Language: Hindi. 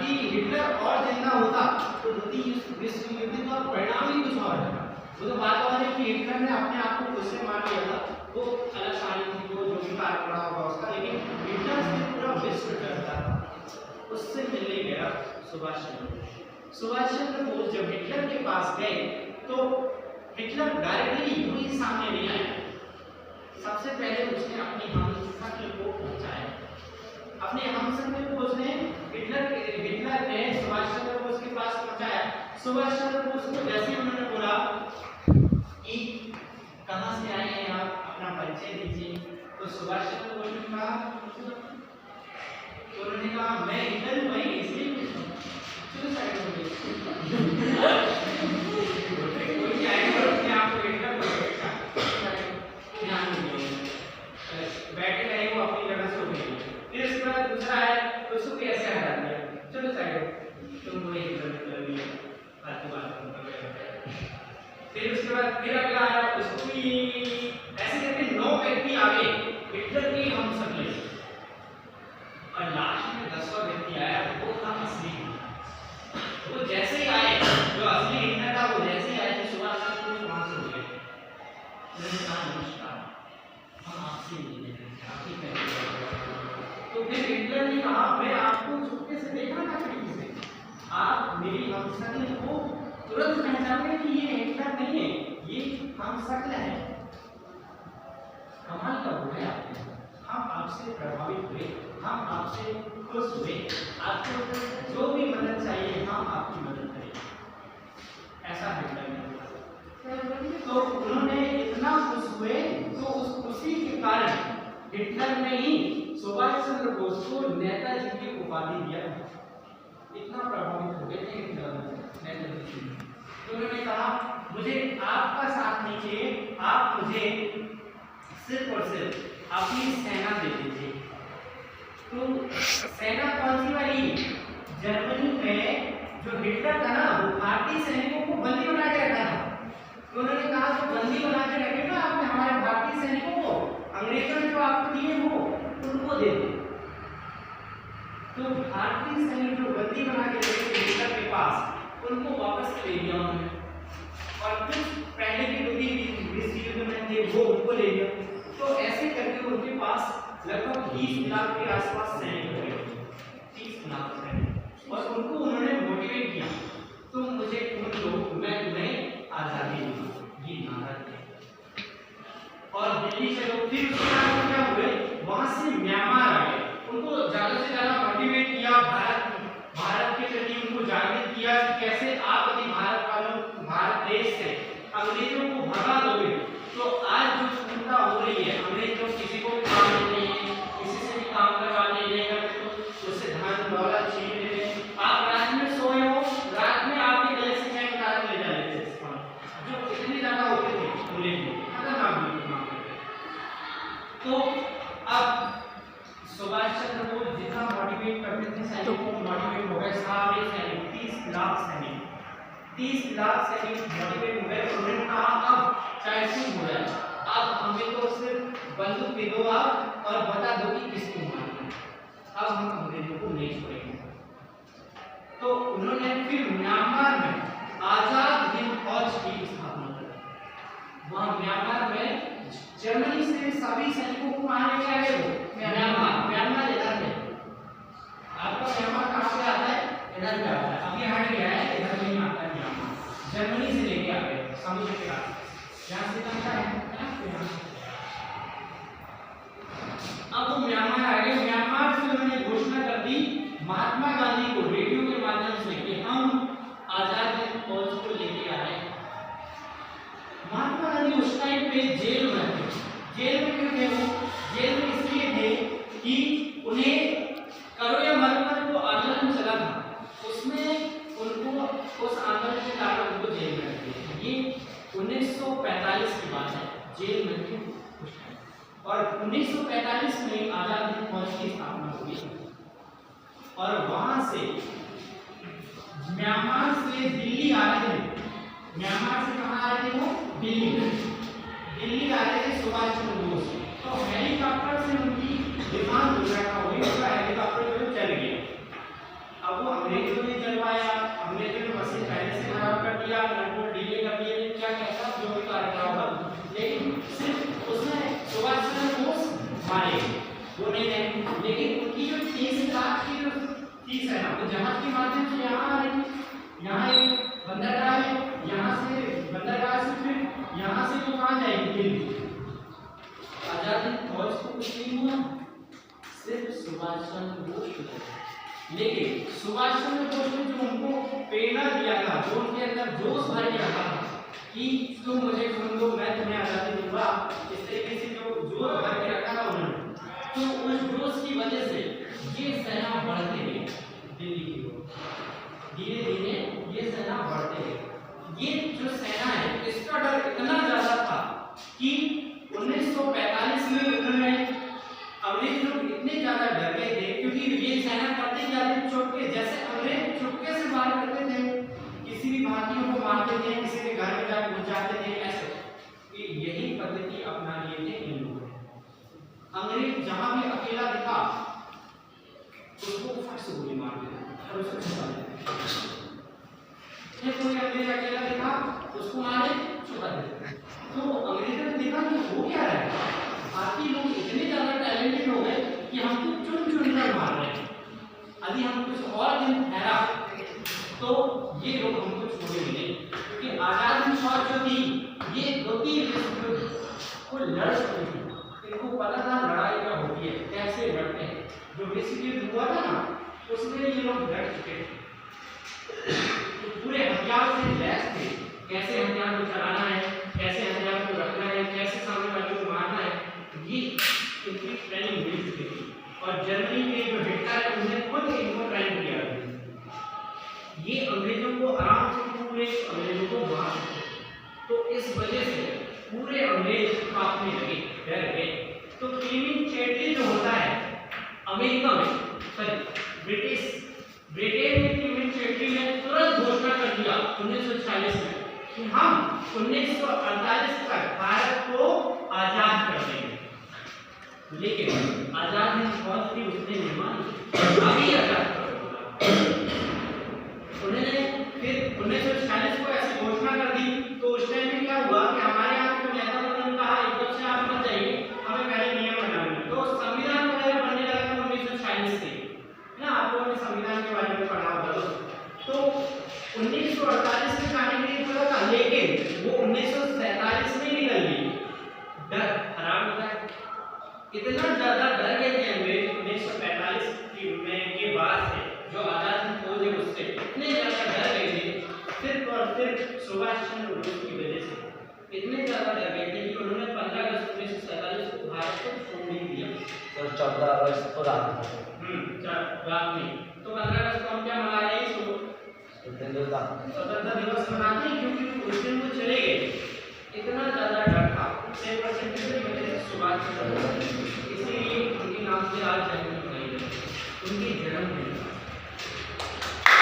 यदि हिटलर और जिंदा होता तो द्वितीय विश्व युद्ध का परिणाम ही कुछ और था। वो तो बात और है कि हिटलर ने अपने आप को खुद से मार लिया था, वो अलग कहानी थी, वो जो भी कारण पड़ा होगा उसका, लेकिन हिटलर से पूरा विश्व डरता था। उससे मिलने गया सुभाष चंद्र बोस। सुभाष चंद्र बोस जब हिटलर के पास गए तो हिटलर डायरेक्टली यूं ही सामने नहीं आया। सबसे पहले उसने अपनी हमशक्ल को पहुंचाया। अपने हमशक्ल को उसने हिटलर ने सुभाष चंद्र बोस के पास पहुंचाया। सुभाष चंद्र बोस को जैसे उन्होंने बोला कि कहां से आए हैं आप, अपना परिचय दीजिए, तो सुभाष चंद्र बोस ने कहा, तो उन्होंने कहा मैं हिटलर हूं भाई, इसलिए चलो साइड हो गए। कोई आएगा अपने आप को हिटलर बोलेगा, ध्यान दीजिए, बैठे रहे वो अपनी जगह से उठ गए। फिर इसके बाद दूसरा है उसको कैसे हटा दिया, चलो साइड हो, तुम वो हिटलर भी बात फिर उसके बाद फिर अगला आया, उसको भी ऐसे करके 9 व्यक्ति आ गए हिटलर के हमशक्ल से, और लास्ट में 10वां व्यक्ति आया, वो था असली। वो जैसे ही आए, जो असली हिटलर था वो जैसे ही आए थे, सुभाष चंद्र बोस वहां से हो गए। उन्होंने कहा नमस्कार, हम आपसे मिलने हैं, आप ही कहेंगे। तो फिर हिटलर ने कहा मैं आपको चुपके से देखा था खिड़की से, आप मेरी हमशक्ल को तुरंत पहचाने कि ये हिटलर नहीं है, ये हमशक्ल है। कमाल का हुआ है आपने, हम आपसे प्रभावित हुए, हम आपसे खुश हुए, आपको जो भी मदद चाहिए हम आपकी मदद करें, ऐसा हिटलर ने बोला। तो उन्होंने इतना खुश हुए, तो उस खुशी के कारण हिटलर ने ही सुभाष चंद्र बोस को नेताजी की उपाधि दिया। इतना प्रभावित हो गए थे हिटलर नेताजी से। तो उन्होंने कहा मुझे आपका साथ नहीं चाहिए, आप मुझे सिर्फ और सिर्फ अपनी सेना दे दीजिए। तो सेना कौन सी वाली? जर्मनी में जो हिटलर था ना, वो भारतीय सैनिकों को बंदी बना के रखा था। तो उन्होंने कहा जो बंदी बना के रखे ना आपने हमारे भारतीय सैनिकों को, अंग्रेजों ने जो आपको दिए वो उनको दे दो। तो भारतीय सैनिक जो बंदी बना के रखे थे हिटलर के पास, उनको वापस ले लिया उन्होंने, और कुछ पहले के द्वितीय विश्व युद्ध में थे वो उनको ले लिया। तो ऐसे करके उनके पास लगभग 20 लाख के आसपास सैनिक हो गए, 30 लाख सैनिक, और उनको उन्होंने मोटिवेट किया, तुम मुझे खून दो, मैं तुम्हें आजादी दूंगा, ये नारा दिया। और दिल्ली से लोग फिर उसके बाद क्या हुए, वहां से म्यांमार आ गए, उनको ज्यादा से ज्यादा मोटिवेट किया, भारत के प्रति उनको जागृत किया कि कैसे आप यदि भारत देश से अंग्रेजों को भगा दोगे तो आज जो चिंता हो रही है, अंग्रेज लोग किसी को भी काम नहीं है, किसी से भी काम करवा नहीं करते, तो उससे धन दौलत छीन लेते। आप रात में सोए हो, रात में आपके गले से चैन उतार के ले जा लेते हैं, जो इतनी ज्यादा होते थे अंग्रेज लोग, खतरनाक लोग। तो अब सुभाष चंद्र बोस जितना मोटिवेट करते थे सैनिकों को, मोटिवेट हो गए सारे सैनिक, 30 लाख सैनिक, 30 लाख सैनिक मोटिवेट हो गए। उन्होंने कहा अब चाहे कुछ हो जाए, अब हमें तो सिर्फ बंदूक दे दो आप और बता दो कि किसको मारना है, अब हम अंग्रेजों को नहीं छोड़ेंगे। तो उन्होंने फिर म्यांमार में आजाद हिंद फौज की स्थापना की। वहां म्यांमार में जर्मनी से सभी सैनिकों को मारने के आए वो म्यांमार इधर में, आपका म्यांमार कहाँ से आता है, इधर पे आता है, अभी हट गया है, इधर नहीं आता है म्यांमार, जर्मनी से लेके आ गए समुद्र के रास्ते, यहाँ से कहाँ है ना, अब वो म्यांमार आ गए। म्यांमार से उन्होंने घोषणा कर दी महात्मा गांधी को रेडियो के माध्यम से कि हम आजाद हिंद फौज को लेके आ रहे हैं। महात्मा गांधी उस टाइम पे जेल में थे। जेल में क्यों थे वो? जेल में इसलिए थे कि उन्हें करो या मरो पर वो आंदोलन चला था, उसमें उनको उस आंदोलन के कारण उनको जेल में रख दिया। ये 1945 की बात है, जेल में थे उस टाइम, और 1945 में आजाद हिंद फौज की स्थापना हुई, और वहां से म्यांमार से दिल्ली आ रहे थे। म्यांमार से कहाँ आ रहे थे वो? दिल्ली आ रहे थे सुभाष चंद्र बोस। तो हेलीकॉप्टर से उनकी विमान दुर्घटना हुई, उसका हेलीकॉप्टर जो चल गया। अब वो अंग्रेजों ने चलवाया, अंग्रेजों ने मशीन पहले से खराब कर दिया, नटबोल्ट ढीले कर दिए, क्या कहता जो भी कारण रहा होगा, लेकिन सिर्फ उसने सुभाष चंद्र बोस मारे वो नहीं है, लेकिन उनकी जो 30 लाख की जो फीस है ना, तो जहाज के माध्यम से यहाँ आ रही, यहाँ एक बंदरगाह है, यहाँ से बंदरगाह से फिर यहाँ से तो कहाँ जाएगी दिल्ली। आजादी फौज को कुछ नहीं हुआ, सिर्फ सुभाष चंद्र बोस को। लेकिन सुभाष चंद्र बोस ने जो उनको प्रेरणा दिया था, जो उनके अंदर जोश भर दिया था कि तुम मुझे सुन लो, मैं तुम्हें आजादी दूंगा, इस तरीके से जो जोश भर के रखा था उन्होंने, तो उस जोश की वजह से ये सेना बढ़ते गई दिल्ली की ओर, धीरे धीरे ये सेना बढ़ते गई। ये जो सेना है इसका डर इतना ज्यादा था कि 1945 में उन्होंने अंग्रेज लोग इतने ज्यादा डर गए थे, क्योंकि ये सेना करते क्या थे, चुपके, जैसे अंग्रेज चुपके से वार करते थे, किसी भी भारतीयों को मारते थे, किसी के घर में जाकर घुस जाते थे, ऐसे यही पद्धति अपना लिए थे इन लोगों ने। अंग्रेज जहां भी अकेला दिखा उसको फट से गोली मार देते और उसे छुपा देते। कोई अंग्रेज अकेला दिखा उसको मारे, छुपा देते। तो अंग्रेजों ने देखा कि हो क्या रहा है, भारतीय लोग इतने ज्यादा टैलेंटेड हो गए कि हमको चुन चुन कर मार रहे हैं, यदि हम कुछ और दिन ठहरा तो ये लोग हमको छोड़ेंगे नहीं, क्योंकि आजाद हिंद फौज जो थी ये 2-3 विश्व युद्ध को लड़ चुकी थी, इनको पता था लड़ाई क्या होती है, कैसे लड़ते हैं। जो विश्व युद्ध हुआ था ना उसमें ये लोग लड़ चुके थे, तो पूरे हथियार से लैस थे, कैसे हथियार को चलाना है, कैसे हथियार को रखना है, कैसे सामने वाले को मारना है, ये इनकी ट्रेनिंग मिल चुकी थी। और जर्मनी के जो हिटलर है उन्होंने खुद इनको ट्रेन किया था। ये अंग्रेजों को आराम से पूरे अंग्रेजों को मार सकते, तो इस वजह से पूरे अंग्रेज कांपने लगे, डर गए। तो क्लीमेंट चैटली जो होता है अमेरिका में, सॉरी ब्रिटेन में, क्लीमेंट चैटली ने तुरंत घोषणा कर दिया 1946 में कि हम 1948 तक भारत को आजाद कर देंगे। लेकिन आजाद हिंद फौज की उसने निर्माण अभी आजाद कर दिया। उन्होंने फिर 1946 को ऐसी घोषणा कर दी, तो उस टाइम में क्या हुआ कि हमारे यहाँ के नेता लोगों ने कहा एकदम से आप मत जाइए, हमें पहले नियम बनाने, तो संविधान वगैरह बनने लगा था 1946 से, ना आप लोगों ने संविधान के बारे में पढ़ा होगा। तो 1948 में जाने के लिए बोला था, लेकिन वो 1947 में निकल गई। डर खराब होता है, इतना ज्यादा डर गए थे अंग्रेज 1945 के बाद से, जो आजाद हिंद फौज है उससे इतने ज्यादा डर गए थे, सिर्फ और सिर्फ सुभाष चंद्र बोस की वजह से इतने ज्यादा डर गए थे कि उन्होंने 15 अगस्त 1947 को भारत को छोड़ नहीं दिया। तो 14 अगस्त को रात रात में, तो 15 अगस्त को हम क्या मना रहे हैं, स्वतंत्रता दिवस मनाते हैं, क्योंकि उस दिन वो चले गए। इतना ज्यादा डर था 6% की वजह से सुभाष चंद्र बोस, इसीलिए उनके नाम से आज जन्मदिन मनाई जाती है, उनकी जन्मदिन।